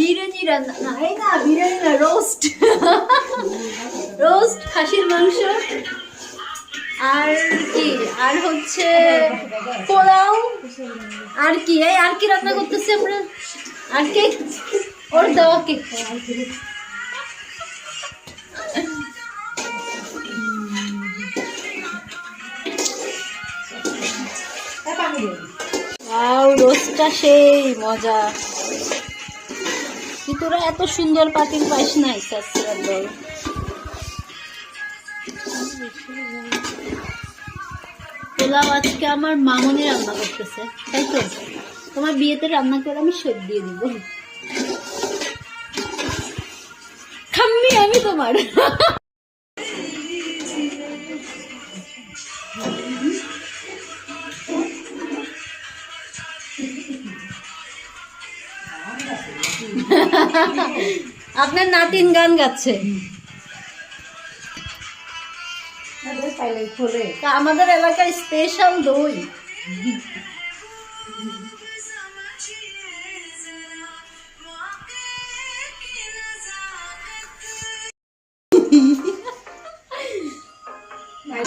বিরিয়ানি রান্না না, এই না বিরিয়ানি না, রোস্ট। রোস্ট খাসির মাংস আর কি, আর হচ্ছে পোলাও, আর কি এই আর কি রান্না করতেছি আমরা, আর কেক, ওর দেওয়া কেক। রোস্টটা সেই মজা। কি তোরা এত সুন্দর পাতিল পাইস নাই? পোলাও আজকে আমার মামনি রান্না করতেছে, তাই তো? তোমার বিয়েতে রান্না করে আমি শোধ দিয়ে দিব। খাম্মি আমি তোমার। আপনার নাতিন গান গাচ্ছে। আমাদের এলাকায় স্পেশাল দই।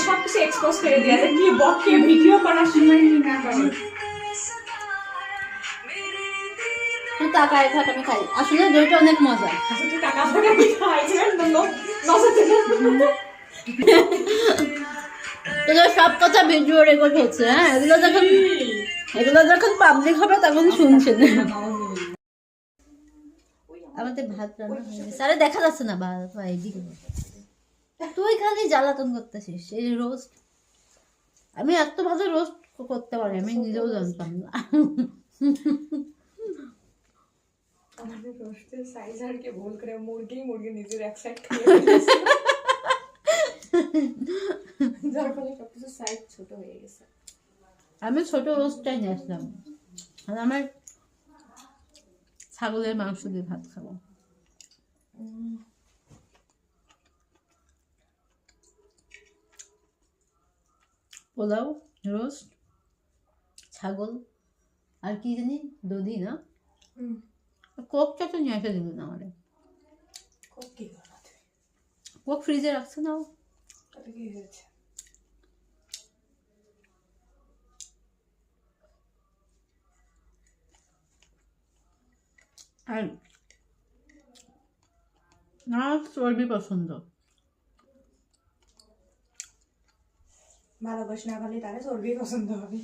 সবকিছু এক্সপোজ করে দিয়ে আছে, কি বককে ভিডিও করার সময় না করে। তাকায় থাক, আমি খাই। আসলে দইটা অনেক মজা। টাকা টাকা খাইছেন তোদের সব কথা ভিডিও রেকর্ড হচ্ছে। হ্যাঁ, এগুলো যখন পাবলিক হবে তখন শুনছেন। আমাদের ভাত রান্না হয়ে গেছে। আরে দেখা যাচ্ছে না ভাত, এইদিকে তুই খালি জ্বালাতন করতেছিস। এই রোস্ট, আমি এত ভালো রোস্ট করতে পারি আমি নিজেও জানতাম না। আমাদের রোস্টের সাইজ আর কি ভুল করে মুরগি নিজের এক সাইড যার ফলে সবকিছু সাইজ ছোট হয়ে গেছে। আমি ছোট রোস্টটাই নিয়ে আসলাম, আর আমার ছাগলের মাংস দিয়ে ভাত খাবো। পোলাও, রোস্ট, ছাগল, আর কি জানি দধি না, কোকটা তো নিয়ে এসে দিল না আমাদের। কোক ফ্রিজে রাখছে না। কি হয়েছে? আর আমার চর্বি পছন্দ। ভালোবাসি না খালি তারা চর্বি পছন্দ হবে।